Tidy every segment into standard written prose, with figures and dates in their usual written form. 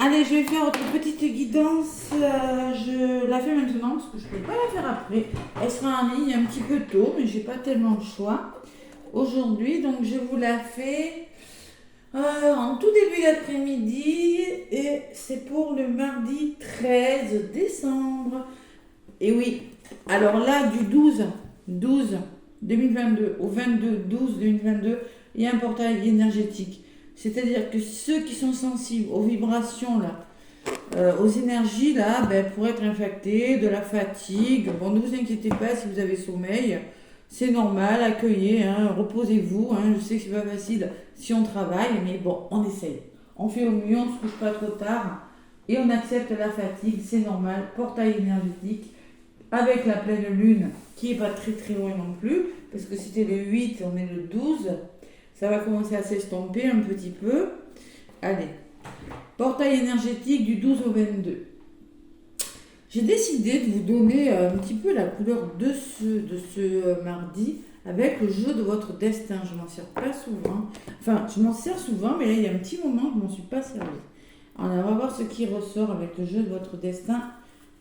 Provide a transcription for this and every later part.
Allez, je vais faire votre petite guidance. Je la fais maintenant parce que je ne peux pas la faire après. Elle sera en ligne un petit peu tôt, mais j'ai pas tellement le choix aujourd'hui. Donc, je vous la fais en tout début d'après-midi et c'est pour le mardi 13 décembre. Et oui, alors là, du 12 2022 au 22 12 2022, il y a un portail énergétique. C'est-à-dire que ceux qui sont sensibles aux vibrations, là, aux énergies, là, pourraient être infectés, de la fatigue. Bon, ne vous inquiétez pas si vous avez sommeil, c'est normal, accueillez, hein, reposez-vous. Hein, je sais que c'est pas facile si on travaille, mais bon, on essaye. On fait au mieux, on ne se couche pas trop tard et on accepte la fatigue, c'est normal. Portail énergétique avec la pleine lune qui n'est pas très très loin non plus, parce que c'était le 8, on est le 12. Ça va commencer à s'estomper un petit peu. Allez. Portail énergétique du 12 au 22. J'ai décidé de vous donner un petit peu la couleur de ce mardi avec le jeu de votre destin. Je m'en sers pas souvent. Enfin, je m'en sers souvent, mais là, il y a un petit moment, je ne m'en suis pas servi. Alors, on va voir ce qui ressort avec le jeu de votre destin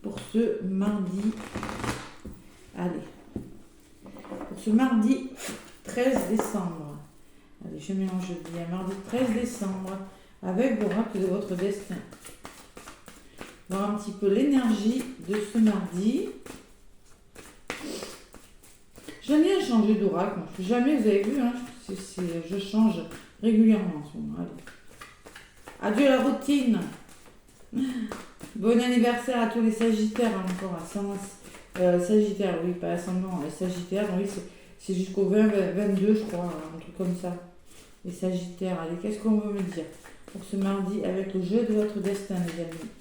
pour ce mardi. Allez. Pour ce mardi 13 décembre. Allez, je mélange bien. Mardi 13 décembre, avec l'oracle de votre destin. Voir un petit peu l'énergie de ce mardi. J'en ai changé d'oracle. Jamais, vous avez vu, hein, je change régulièrement en ce moment. Allez. Adieu la routine. Bon anniversaire à tous les Sagittaires, hein, encore à Sagittaire, oui, pas ascendant, Sagittaire, oui, c'est jusqu'au 22, je crois, un truc comme ça. Les Sagittaires, allez, qu'est-ce qu'on veut me dire pour ce mardi avec le jeu de votre destin, les amis?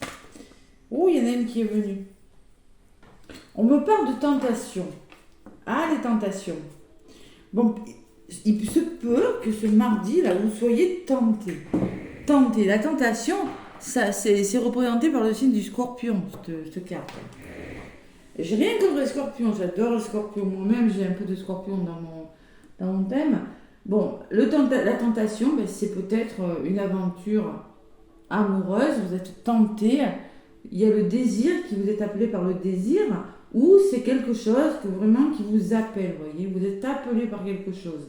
Oh, il y en a une qui est venue. On me parle de tentation. Ah, les tentations. Bon, il se peut que ce mardi, là, vous soyez tenté. Tenté. La tentation, ça, c'est représenté par le signe du Scorpion, cette carte. J'ai rien contre les Scorpions, j'adore les Scorpions. Moi-même, j'ai un peu de Scorpion dans mon thème. Bon, la tentation, c'est peut-être une aventure amoureuse, vous êtes tenté, il y a le désir qui vous est appelé par le désir, ou c'est quelque chose qui vous appelle, voyez, vous êtes appelé par quelque chose.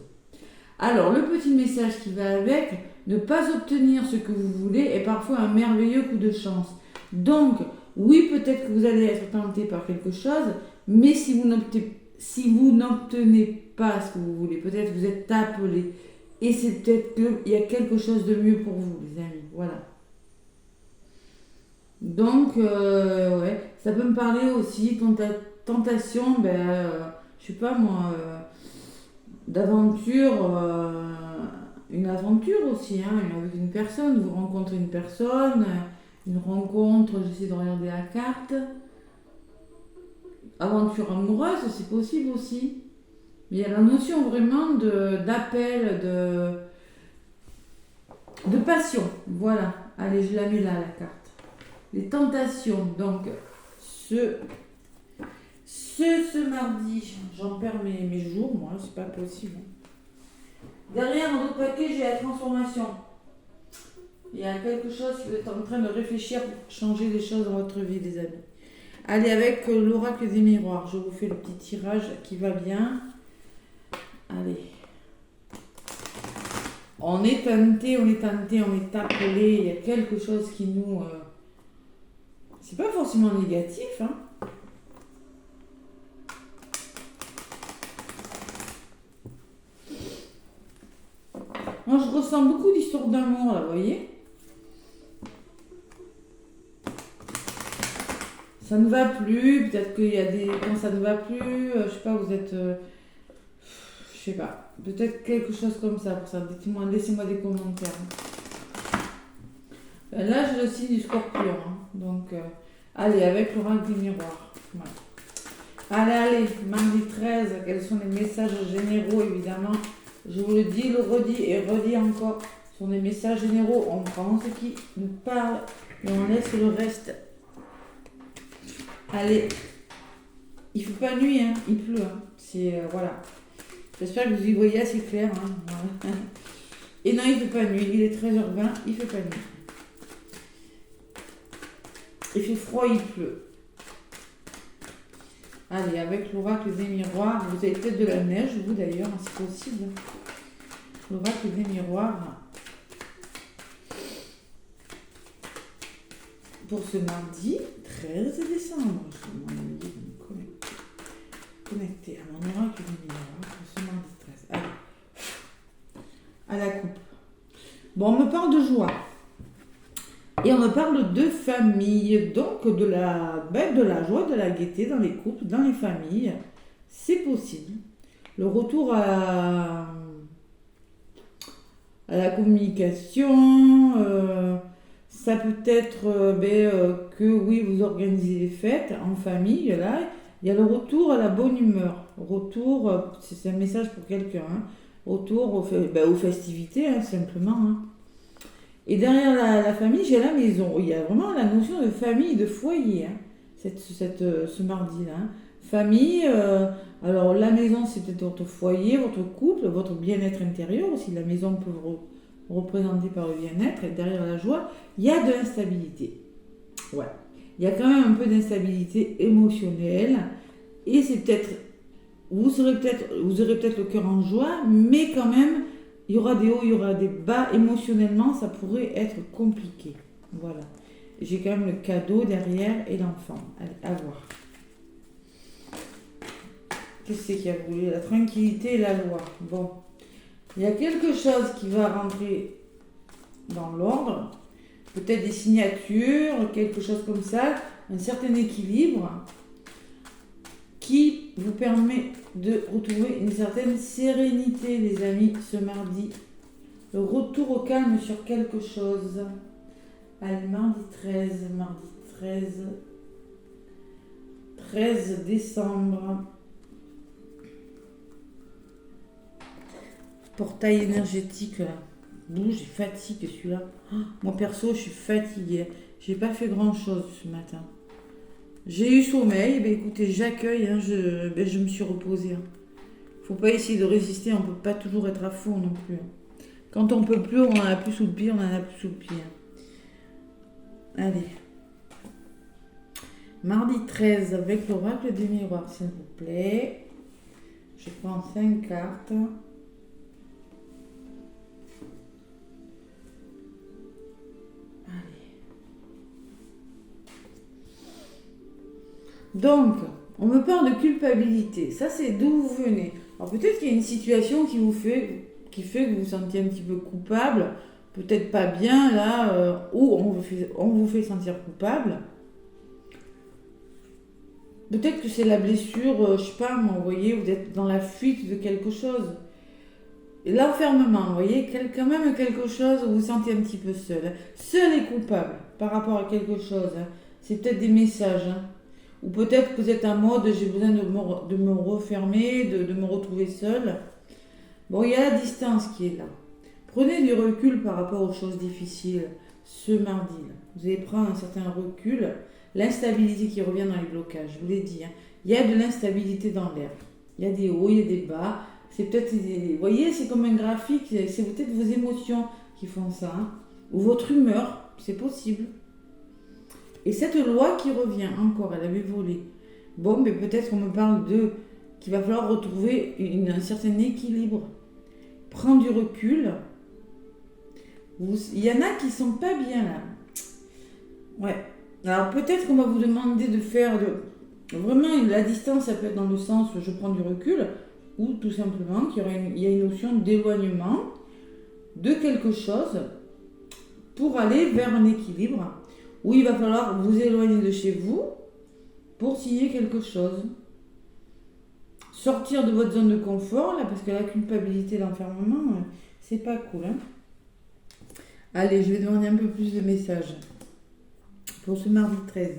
Alors, le petit message qui va avec, ne pas obtenir ce que vous voulez est parfois un merveilleux coup de chance. Donc, oui, peut-être que vous allez être tenté par quelque chose, mais si vous n'obtenez pas ce que vous voulez, peut-être que vous êtes appelé. Et c'est peut-être qu'il y a quelque chose de mieux pour vous, les amis. Voilà. Donc, ouais, ça peut me parler aussi, tentation, je sais pas moi, d'aventure, une aventure aussi, hein, avec une personne. Vous rencontrez une personne, une rencontre, j'essaie de regarder la carte. Aventure amoureuse, c'est possible aussi. Mais il y a la notion vraiment d'appel, de passion. Voilà. Allez, je la mets là, la carte. Les tentations. Donc, ce mardi, j'en perds mes jours, moi, c'est pas possible. Derrière, dans notre paquet, j'ai la transformation. Il y a quelque chose que vous êtes en train de réfléchir pour changer des choses dans votre vie, les amis. Allez, avec l'oracle des miroirs, je vous fais le petit tirage qui va bien. Allez. On est tenté, on est appelé. Il y a quelque chose qui nous... c'est pas forcément négatif, hein. Moi, je ressens beaucoup d'histoires d'amour, là, vous voyez. Ça ne va plus, peut-être qu'il y a des... Quand ça ne va plus, je sais pas, vous êtes... je sais pas, peut-être quelque chose comme ça pour ça. Dites-moi, laissez-moi des commentaires. Là, j'ai le signe du Scorpion, hein. Donc, allez, avec l'oracle des miroirs. Ouais. Allez, mardi 13, quels sont les messages généraux, évidemment. Je vous le dis, le redis et redis encore. Ce sont des messages généraux. On prend ce qui nous parle et on laisse le reste. Allez, il ne fait pas nuit, hein. Il pleut. Hein. C'est, voilà. J'espère que vous y voyez assez clair. Hein. Voilà. Et non, il ne fait pas nuit. Il est 13h20, il ne fait pas nuit. Il fait froid, il pleut. Allez, avec l'oracle des miroirs, vous avez peut-être de la neige, vous d'ailleurs, c'est possible. L'oracle des miroirs. Pour ce mardi 13 décembre. Je vais mon ami de me connecter à mon oracle des miroirs pour ce mardi 13. Allez. À la coupe. Bon, on me parle de joie. Et on me parle de famille. Donc, de la joie, de la gaieté dans les couples, dans les familles. C'est possible. Le retour à la communication. Ça peut être que oui, vous organisez les fêtes en famille. Là, il y a le retour à la bonne humeur. Retour, c'est un message pour quelqu'un. Hein. Retour aux festivités, hein, simplement. Hein. Et derrière la famille, j'ai la maison. Il y a vraiment la notion de famille, de foyer, hein, ce mardi-là. Hein. Famille, alors la maison, c'est peut-être votre foyer, votre couple, votre bien-être intérieur aussi. La maison peut représenter par le bien-être. Et derrière la joie, il y a de l'instabilité. Ouais. Il y a quand même un peu d'instabilité émotionnelle. Et c'est peut-être... Vous aurez peut-être le cœur en joie, mais quand même, il y aura des hauts, il y aura des bas. Émotionnellement, ça pourrait être compliqué. Voilà. J'ai quand même le cadeau derrière et l'enfant. Allez, à voir. Qu'est-ce qu'il y a voulu? La tranquillité et la loi. Bon. Il y a quelque chose qui va rentrer dans l'ordre. Peut-être des signatures, quelque chose comme ça. Un certain équilibre qui vous permet de retrouver une certaine sérénité, les amis, ce mardi. Le retour au calme sur quelque chose. Allez, mardi 13 décembre. Portail énergétique, là. J'ai fatigue celui-là. Moi, perso, je suis fatiguée. J'ai pas fait grand-chose ce matin. J'ai eu sommeil, écoutez, j'accueille, hein, je me suis reposée. Hein. Faut pas essayer de résister, on peut pas toujours être à fond non plus. Hein. Quand on peut plus, on en a plus sous le pied, on en a plus sous le pied. Hein. Allez. Mardi 13, avec l'oracle des miroirs, s'il vous plaît. Je prends 5 cartes. Donc, on me parle de culpabilité. Ça, c'est d'où vous venez. Alors, peut-être qu'il y a une situation qui fait que vous vous sentiez un petit peu coupable, peut-être pas bien, là, où on vous fait sentir coupable. Peut-être que c'est la blessure, je sais pas, vous voyez, vous êtes dans la fuite de quelque chose. L'enfermement, vous voyez, quand même quelque chose où vous vous sentez un petit peu seul. Seul et coupable par rapport à quelque chose. Hein. C'est peut-être des messages. Hein. Ou peut-être que vous êtes en mode, j'ai besoin de me refermer, de me retrouver seul. Bon, il y a la distance qui est là. Prenez du recul par rapport aux choses difficiles ce mardi. Là. Vous allez prendre un certain recul. L'instabilité qui revient dans les blocages, je vous l'ai dit. Hein. Il y a de l'instabilité dans l'air. Il y a des hauts, il y a des bas. C'est peut-être, vous voyez, c'est comme un graphique. C'est peut-être vos émotions qui font ça. Hein. Ou votre humeur, c'est possible. Et cette loi qui revient encore, elle avait volé. Bon, mais peut-être qu'on me parle qu'il va falloir retrouver un certain équilibre. Prendre du recul. Il y en a qui sont pas bien là. Ouais. Alors peut-être qu'on va vous demander de faire vraiment la distance, ça peut être dans le sens je prends du recul, ou tout simplement il y a une notion d'éloignement de quelque chose pour aller vers un équilibre. Où il va falloir vous éloigner de chez vous pour signer quelque chose. Sortir de votre zone de confort, là, parce que la culpabilité, l'enfermement, c'est pas cool. Hein. Allez, je vais demander un peu plus de messages pour ce mardi 13.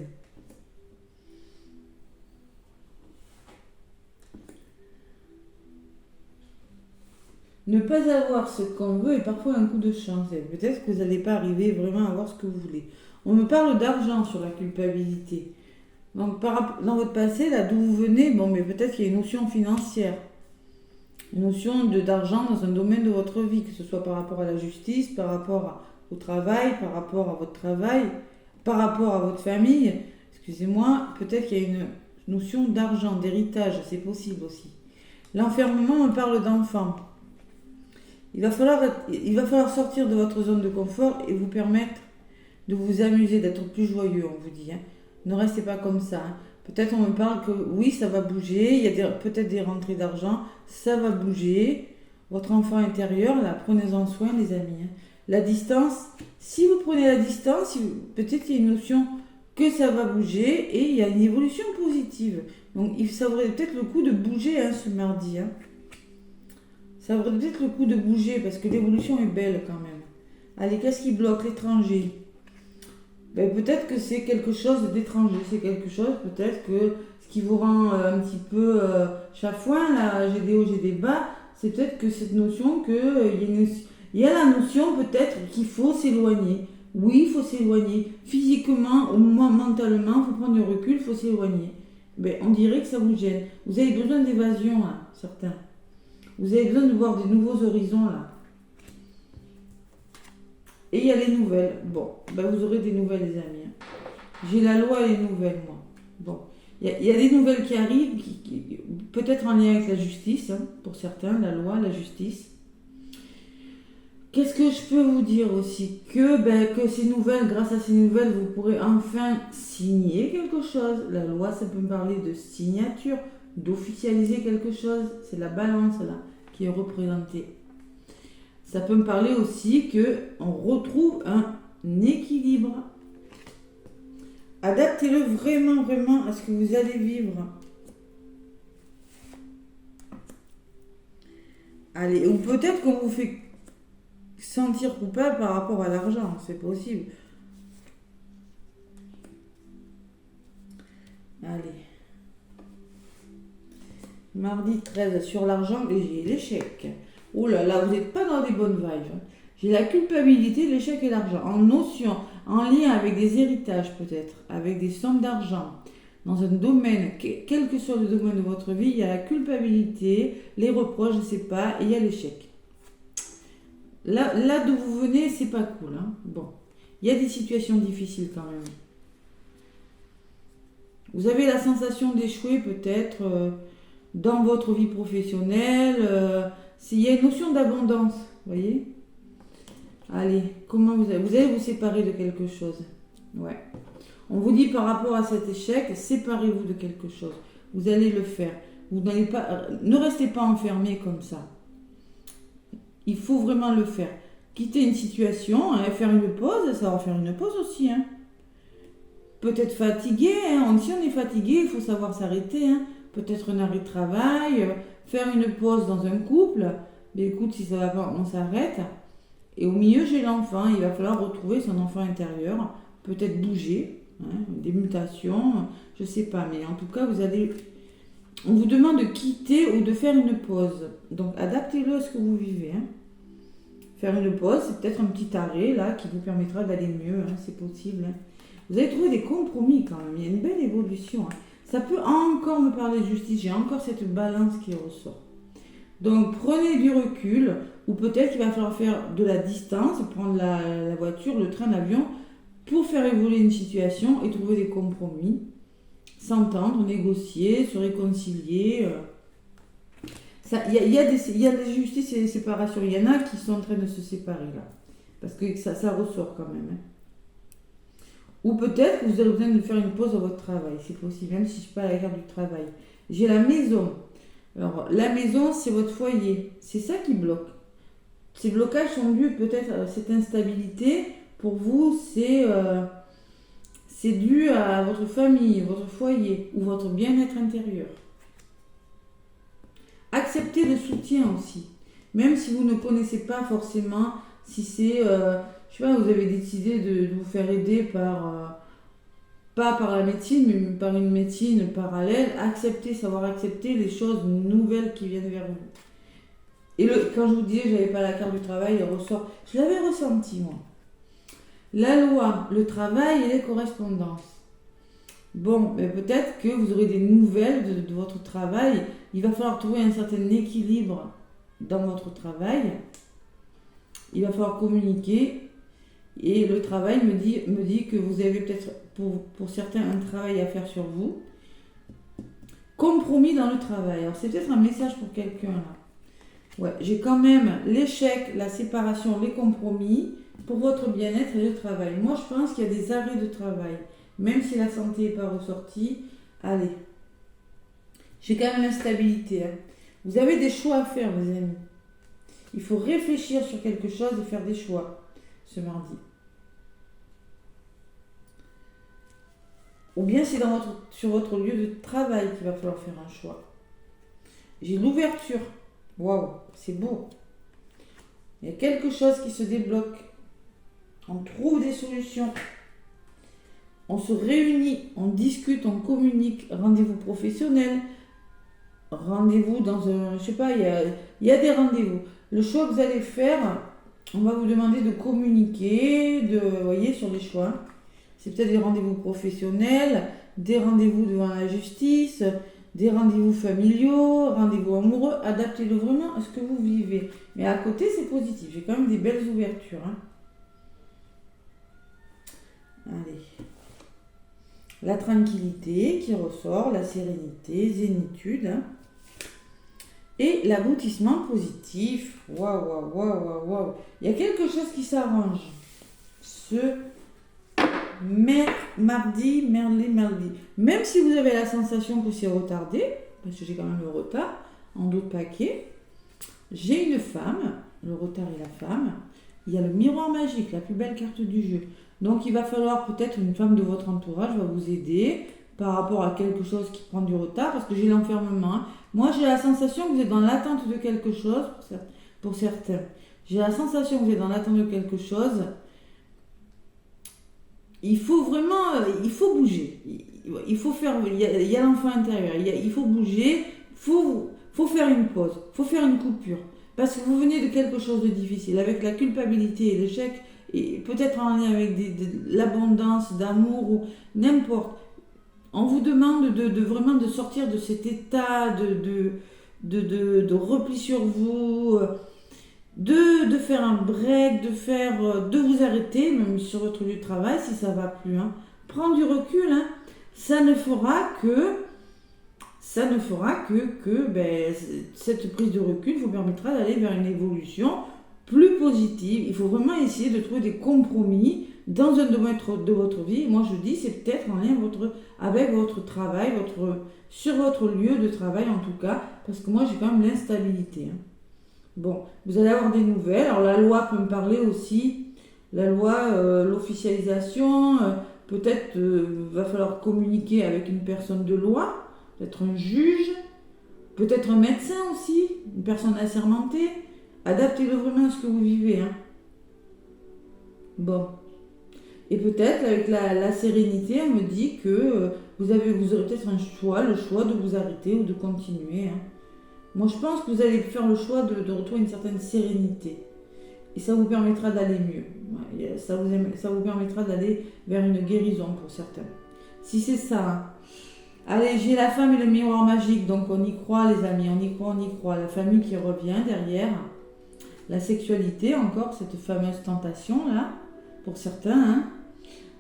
Ne pas avoir ce qu'on veut est parfois un coup de chance. Peut-être que vous n'allez pas arriver vraiment à avoir ce que vous voulez. On me parle d'argent sur la culpabilité. Donc, dans votre passé, là d'où vous venez, bon, mais peut-être qu'il y a une notion financière. Une notion d'argent dans un domaine de votre vie, que ce soit par rapport à la justice, par rapport au travail, par rapport à votre travail, par rapport à votre famille, excusez-moi, peut-être qu'il y a une notion d'argent, d'héritage, c'est possible aussi. L'enfermement, on parle d'enfant. Il va falloir sortir de votre zone de confort et vous permettre de vous amuser, d'être plus joyeux, on vous dit. Hein. Ne restez pas comme ça. Hein. Peut-être on me parle que oui, ça va bouger, il y a peut-être des rentrées d'argent, ça va bouger. Votre enfant intérieur, là, prenez-en soin, les amis. Hein. La distance, si vous prenez la distance, peut-être qu'il y a une notion que ça va bouger et il y a une évolution positive. Donc ça vaudrait peut-être le coup de bouger hein, ce mardi. Hein. Ça vaudrait peut-être le coup de bouger parce que l'évolution est belle quand même. Allez, qu'est-ce qui bloque l'étranger? Peut-être que c'est quelque chose d'étranger, c'est quelque chose peut-être que ce qui vous rend un petit peu chafouin, là, j'ai des hauts, j'ai des bas, c'est peut-être que cette notion il y a la notion peut-être qu'il faut s'éloigner. Oui, il faut s'éloigner. Physiquement ou mentalement, il faut prendre du recul, il faut s'éloigner. On dirait que ça vous gêne. Vous avez besoin d'évasion, là, certains. Vous avez besoin de voir des nouveaux horizons, là. Et il y a les nouvelles. Bon, vous aurez des nouvelles, les amis. Hein. J'ai la loi et les nouvelles, moi. Bon, il y a des nouvelles qui arrivent, peut-être en lien avec la justice, hein, pour certains, la loi, la justice. Qu'est-ce que je peux vous dire aussi? Que ces nouvelles, grâce à ces nouvelles, vous pourrez enfin signer quelque chose. La loi, ça peut me parler de signature, d'officialiser quelque chose. C'est la balance, là, qui est représentée. Ça peut me parler aussi qu'on retrouve un équilibre. Adaptez-le vraiment, vraiment à ce que vous allez vivre. Allez, ou peut-être qu'on vous fait sentir coupable par rapport à l'argent, c'est possible. Allez. Mardi 13, sur l'argent, j'ai l'échec. Oh là là, vous n'êtes pas dans des bonnes vibes. Hein. J'ai la culpabilité, l'échec et l'argent. En notion, en lien avec des héritages peut-être, avec des sommes d'argent. Dans un domaine, quel que soit le domaine de votre vie, il y a la culpabilité, les reproches, je ne sais pas, et il y a l'échec. Là d'où vous venez, c'est pas cool. Hein. Bon, il y a des situations difficiles quand même. Vous avez la sensation d'échouer peut-être dans votre vie professionnelle. Il y a une notion d'abondance, vous voyez. Allez, comment vous allez vous séparer de quelque chose. Ouais. On vous dit par rapport à cet échec, séparez-vous de quelque chose. Vous allez le faire. Vous n'allez pas, ne restez pas enfermé comme ça. Il faut vraiment le faire. Quitter une situation, hein, faire une pause, ça va faire une pause aussi. Hein. Peut-être fatigué, hein. Si on est fatigué, il faut savoir s'arrêter. Hein. Peut-être un arrêt de travail, faire une pause dans un couple. Mais écoute, si ça va pas, on s'arrête. Et au milieu, j'ai l'enfant. Il va falloir retrouver son enfant intérieur. Peut-être bouger, hein, des mutations, je sais pas. Mais en tout cas, on vous demande de quitter ou de faire une pause. Donc, adaptez-le à ce que vous vivez. Hein. Faire une pause, c'est peut-être un petit arrêt là qui vous permettra d'aller mieux. Hein, c'est possible. Hein. Vous allez trouver des compromis quand même. Il y a une belle évolution. Hein. Ça peut encore me parler de justice. J'ai encore cette balance qui ressort. Donc, prenez du recul. Ou peut-être qu'il va falloir faire de la distance, prendre la voiture, le train, l'avion, pour faire évoluer une situation et trouver des compromis. S'entendre, négocier, se réconcilier. Il y a des justices et des séparations. Il y en a qui sont en train de se séparer là. Parce que ça ressort quand même. Hein. Ou peut-être que vous avez besoin de faire une pause à votre travail. C'est possible, même si je ne suis pas à la carte du travail. J'ai la maison. Alors, la maison, c'est votre foyer. C'est ça qui bloque. Ces blocages sont dus peut-être à cette instabilité. Pour vous, c'est dû à votre famille, votre foyer ou votre bien-être intérieur. Acceptez le soutien aussi. Même si vous ne connaissez pas forcément, si c'est, je sais pas, vous avez décidé de vous faire aider pas par la médecine, mais par une médecine parallèle, savoir accepter les choses nouvelles qui viennent vers vous. Et quand je vous disais que je n'avais pas la carte du travail, elle ressort. Je l'avais ressenti, moi. La loi, le travail et les correspondances. Bon, peut-être que vous aurez des nouvelles de votre travail. Il va falloir trouver un certain équilibre dans votre travail. Il va falloir communiquer. Et le travail me dit que vous avez peut-être, pour certains, un travail à faire sur vous. Compromis dans le travail. Alors, c'est peut-être un message pour quelqu'un, là. Ouais, j'ai quand même l'échec, la séparation, les compromis pour votre bien-être et le travail. Moi, je pense qu'il y a des arrêts de travail. Même si la santé n'est pas ressortie, allez. J'ai quand même l'instabilité. Hein. Vous avez des choix à faire, mes amis. Il faut réfléchir sur quelque chose et faire des choix ce mardi. Ou bien c'est sur votre lieu de travail qu'il va falloir faire un choix. J'ai l'ouverture. Waouh, c'est beau. Il y a quelque chose qui se débloque. On trouve des solutions. On se réunit, on discute, on communique. Rendez-vous professionnel. Rendez-vous dans un... Je sais pas, il y a des rendez-vous. Le choix que vous allez faire, on va vous demander de communiquer, vous voyez, sur les choix. C'est peut-être des rendez-vous professionnels, des rendez-vous devant la justice, des rendez-vous familiaux, rendez-vous amoureux. Adaptez-le vraiment à ce que vous vivez. Mais à côté, c'est positif. J'ai quand même des belles ouvertures. Hein. Allez. La tranquillité qui ressort, la sérénité, zénitude. Hein. Et l'aboutissement positif. Waouh, waouh, waouh, waouh, waouh. Il y a quelque chose qui s'arrange. Mardi. Même si vous avez la sensation que c'est retardé, parce que j'ai quand même le retard, en d'autres paquets, j'ai une femme, le retard et la femme, il y a le miroir magique, la plus belle carte du jeu. Donc il va falloir peut-être une femme de votre entourage va vous aider par rapport à quelque chose qui prend du retard, parce que j'ai l'enfermement. Hein. Moi j'ai la sensation que vous êtes dans l'attente de quelque chose, pour certains. J'ai la sensation que vous êtes dans l'attente de quelque chose. Il faut vraiment, il faut bouger. Il faut faire, il y a l'enfant intérieur. Il faut bouger. Faut faire une pause. Faut faire une coupure. Parce que vous venez de quelque chose de difficile, avec la culpabilité et l'échec, et peut-être en lien avec l'abondance, d'amour ou n'importe. On vous demande de vraiment de sortir de cet état de repli sur vous. De faire un break, de vous arrêter, même sur votre lieu de travail, si ça ne va plus. Hein. Prendre du recul, hein. Ça ne fera que cette prise de recul vous permettra d'aller vers une évolution plus positive. Il faut vraiment essayer de trouver des compromis dans un domaine de votre vie. Moi, je dis, c'est peut-être en lien avec votre travail, sur votre lieu de travail en tout cas, parce que moi, j'ai quand même l'instabilité. Hein. Bon, vous allez avoir des nouvelles. Alors la loi peut me parler aussi. La loi, l'officialisation, peut-être va falloir communiquer avec une personne de loi, peut-être un juge, peut-être un médecin aussi, une personne assermentée. Adaptez-le vraiment à ce que vous vivez. Hein. Bon. Et peut-être avec la sérénité, elle me dit que vous aurez peut-être le choix de vous arrêter ou de continuer. Hein. Moi, je pense que vous allez faire le choix de retrouver une certaine sérénité. Et ça vous permettra d'aller mieux. Ça vous permettra d'aller vers une guérison pour certains. Si c'est ça. Hein. Allez, j'ai la femme et le miroir magique. Donc, on y croit, les amis. On y croit. La famille qui revient derrière. La sexualité, encore, cette fameuse tentation-là. Pour certains. Hein.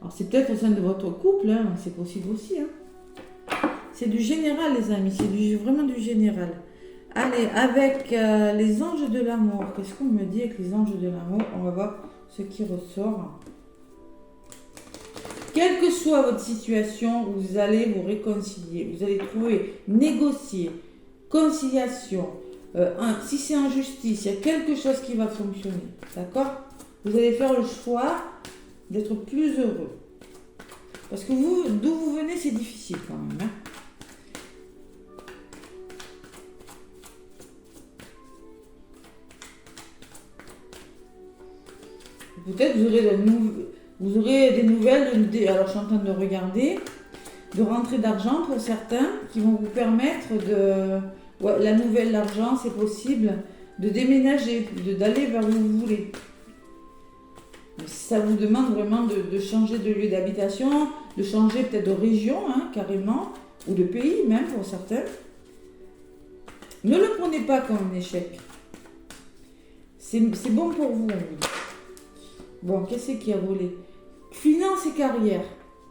Alors, c'est peut-être au sein de votre couple. Hein. C'est possible aussi. Hein. C'est du général, les amis. C'est vraiment du général. Allez, avec les anges de l'amour, qu'est-ce qu'on me dit avec les anges de l'amour? On va voir ce qui ressort. Quelle que soit votre situation, vous allez vous réconcilier, vous allez trouver, négocier, conciliation. Si c'est injustice, il y a quelque chose qui va fonctionner, d'accord? Vous allez faire le choix d'être plus heureux. Parce que d'où vous venez, c'est difficile quand même, hein? Peut-être vous aurez des nouvelles, alors je suis en train de regarder, de rentrée d'argent pour certains qui vont vous permettre la nouvelle d'argent, c'est possible, de déménager, d'aller vers où vous voulez. Ça vous demande vraiment de changer de lieu d'habitation, de changer peut-être de région, hein, carrément, ou de pays même pour certains. Ne le prenez pas comme un échec. C'est bon pour vous, on vous dit. Bon, qu'est-ce qui a volé? Finance et carrière.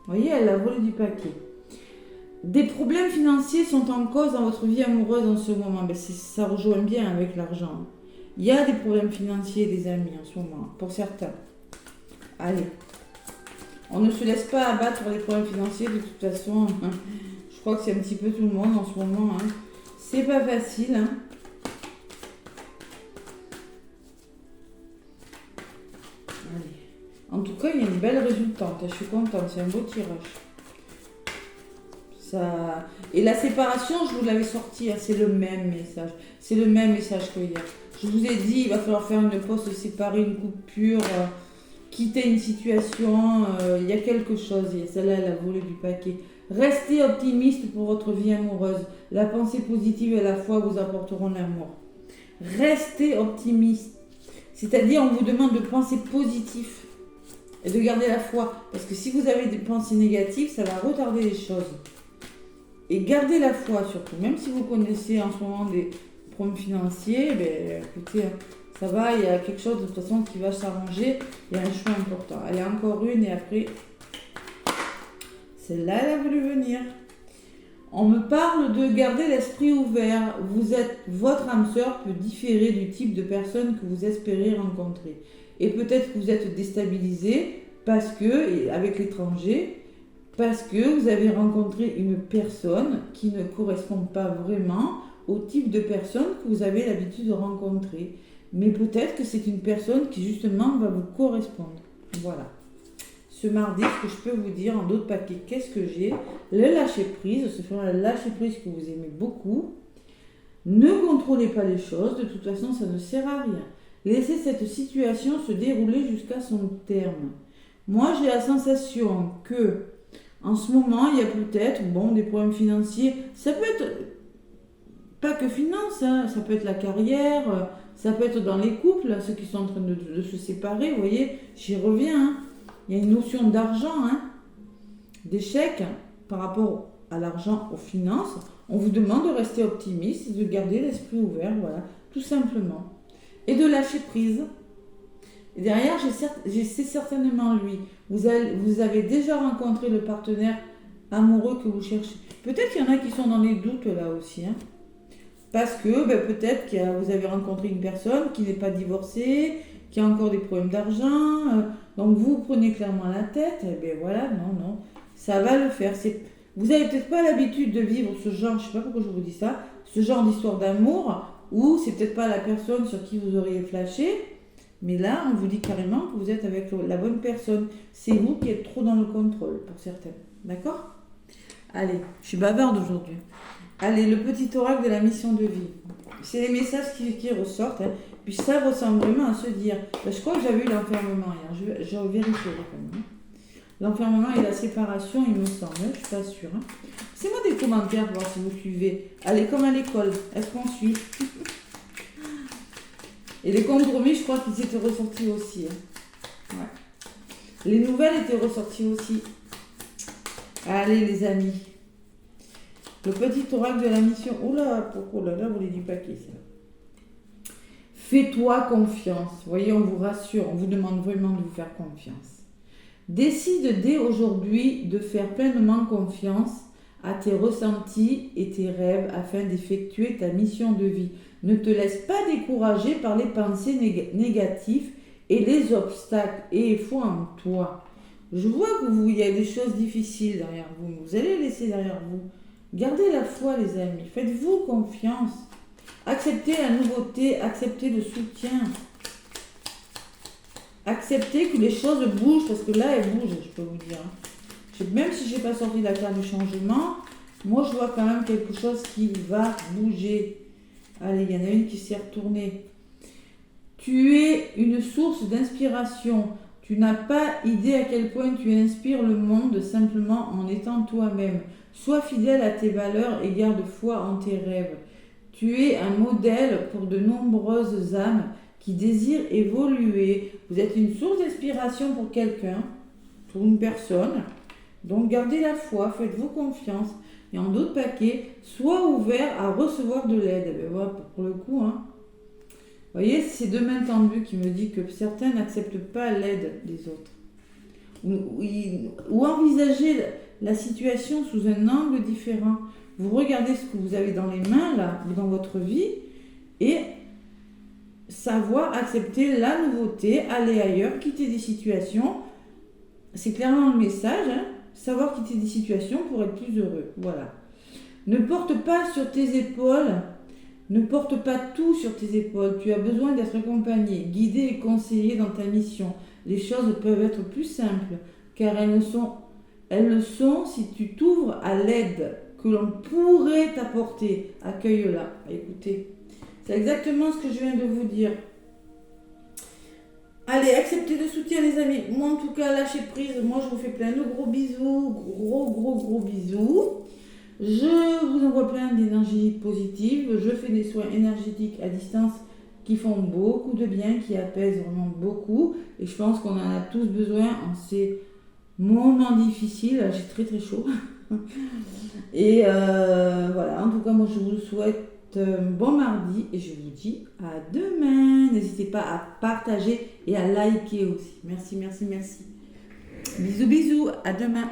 Vous voyez, elle a volé du paquet. Des problèmes financiers sont en cause dans votre vie amoureuse en ce moment. Ben, ça rejoint bien avec l'argent. Il y a des problèmes financiers, des amis, en ce moment, pour certains. Allez. On ne se laisse pas abattre par les problèmes financiers, de toute façon. Je crois que c'est un petit peu tout le monde en ce moment. C'est pas facile. Allez. En tout cas, il y a une belle résultante. Je suis contente, c'est un beau tirage. Ça... Et la séparation, je vous l'avais sorti, c'est le même message. C'est le même message que hier. Je vous ai dit, il va falloir faire une pause, séparer, une coupure, quitter une situation. Il y a quelque chose. Celle-là, elle a volé du paquet. Restez optimiste pour votre vie amoureuse. La pensée positive et la foi vous apporteront l'amour. Restez optimiste. C'est-à-dire, on vous demande de penser positif et de garder la foi. Parce que si vous avez des pensées négatives, ça va retarder les choses. Et gardez la foi surtout. Même si vous connaissez en ce moment des problèmes financiers, ben, écoutez, ça va, il y a quelque chose de toute façon qui va s'arranger. Il y a un choix important. Allez, encore une et après, celle-là, elle a voulu venir. On me parle de garder l'esprit ouvert. Votre âme sœur peut différer du type de personne que vous espérez rencontrer. Et peut-être que vous êtes déstabilisé parce que, avec l'étranger, parce que vous avez rencontré une personne qui ne correspond pas vraiment au type de personne que vous avez l'habitude de rencontrer. Mais peut-être que c'est une personne qui justement va vous correspondre. Voilà. Ce mardi, ce que je peux vous dire en d'autres paquets, qu'est-ce que j'ai? Le lâcher prise, ce sera le lâcher prise que vous aimez beaucoup. Ne contrôlez pas les choses, de toute façon ça ne sert à rien. Laissez cette situation se dérouler jusqu'à son terme. Moi j'ai la sensation que en ce moment il y a peut-être des problèmes financiers. Ça peut être pas que finance, ça peut être la carrière, ça peut être dans les couples, ceux qui sont en train de se séparer, vous voyez, j'y reviens. Il y a une notion d'argent, d'échec par rapport à l'argent, aux finances. On vous demande de rester optimiste et de garder l'esprit ouvert, voilà, tout simplement. Et de lâcher prise. Et derrière, c'est certainement lui. Vous avez déjà rencontré le partenaire amoureux que vous cherchez. Peut-être qu'il y en a qui sont dans les doutes là aussi. Parce que peut-être que vous avez rencontré une personne qui n'est pas divorcée, qui a encore des problèmes d'argent. Donc vous prenez clairement la tête. Et bien voilà, non, ça va le faire. Vous n'avez peut-être pas l'habitude de vivre ce genre, je ne sais pas pourquoi je vous dis ça, ce genre d'histoire d'amour, où c'est peut-être pas la personne sur qui vous auriez flashé, mais là on vous dit carrément que vous êtes avec la bonne personne. C'est vous qui êtes trop dans le contrôle pour certains. D'accord? Allez, je suis bavarde aujourd'hui. Allez, le petit oracle de la mission de vie. C'est les messages qui ressortent. Puis ça ressemble vraiment à se dire. Je crois que j'avais eu l'enfermement hier. Je vérifierai quand même. L'enfermement et la séparation, il me semble. Je ne suis pas sûre. C'est moi des commentaires pour voir si vous suivez. Allez, comme à l'école. Est-ce qu'on suit? Et les compromis, je crois qu'ils étaient ressortis aussi. Ouais. Les nouvelles étaient ressorties aussi. Allez, les amis. Le petit oracle de la mission. Oula, vous les du paquet, ça. Fais-toi confiance. Vous voyez, on vous rassure, on vous demande vraiment de vous faire confiance. Décide dès aujourd'hui de faire pleinement confiance à tes ressentis et tes rêves afin d'effectuer ta mission de vie. Ne te laisse pas décourager par les pensées négatives et les obstacles. Et foi en toi. Je vois que il y a des choses difficiles derrière vous. Vous allez les laisser derrière vous. Gardez la foi, les amis. Faites-vous confiance. Acceptez la nouveauté. Acceptez le soutien. Acceptez que les choses bougent. Parce que là, elles bougent, je peux vous dire. Même si je n'ai pas sorti la carte du changement, moi, je vois quand même quelque chose qui va bouger. Allez, il y en a une qui s'est retournée. Tu es une source d'inspiration. Tu n'as pas idée à quel point tu inspires le monde simplement en étant toi-même. Sois fidèle à tes valeurs et garde foi en tes rêves. Tu es un modèle pour de nombreuses âmes qui désirent évoluer. Vous êtes une source d'inspiration pour quelqu'un, pour une personne. Donc gardez la foi, faites-vous confiance. Et en d'autres paquets, sois ouvert à recevoir de l'aide. Ben voilà, pour le coup, Vous voyez, c'est deux mains tendues qui me dit que certains n'acceptent pas l'aide des autres. Ou envisager la situation sous un angle différent. Vous regardez ce que vous avez dans les mains, là, ou dans votre vie, et savoir accepter la nouveauté, aller ailleurs, quitter des situations. C'est clairement le message, hein. Savoir quitter des situations pour être plus heureux. Voilà. Ne porte pas sur tes épaules, ne porte pas tout sur tes épaules. Tu as besoin d'être accompagné, guidé et conseillé dans ta mission. Les choses peuvent être plus simples, car elles le sont si tu t'ouvres à l'aide que l'on pourrait t'apporter. Accueille-la. Écoutez, c'est exactement ce que je viens de vous dire. Allez, acceptez le soutien les amis. Moi en tout cas, lâchez prise. Moi je vous fais plein de gros bisous. Gros bisous. Je vous envoie plein d'énergie positive. Je fais des soins énergétiques à distance qui font beaucoup de bien, qui apaisent vraiment beaucoup. Et je pense qu'on en a tous besoin en ces moments difficiles. J'ai très chaud. Et voilà, en tout cas, moi je vous souhaite bon mardi et je vous dis à demain. N'hésitez pas à partager et à liker aussi. Merci. Bisous, à demain.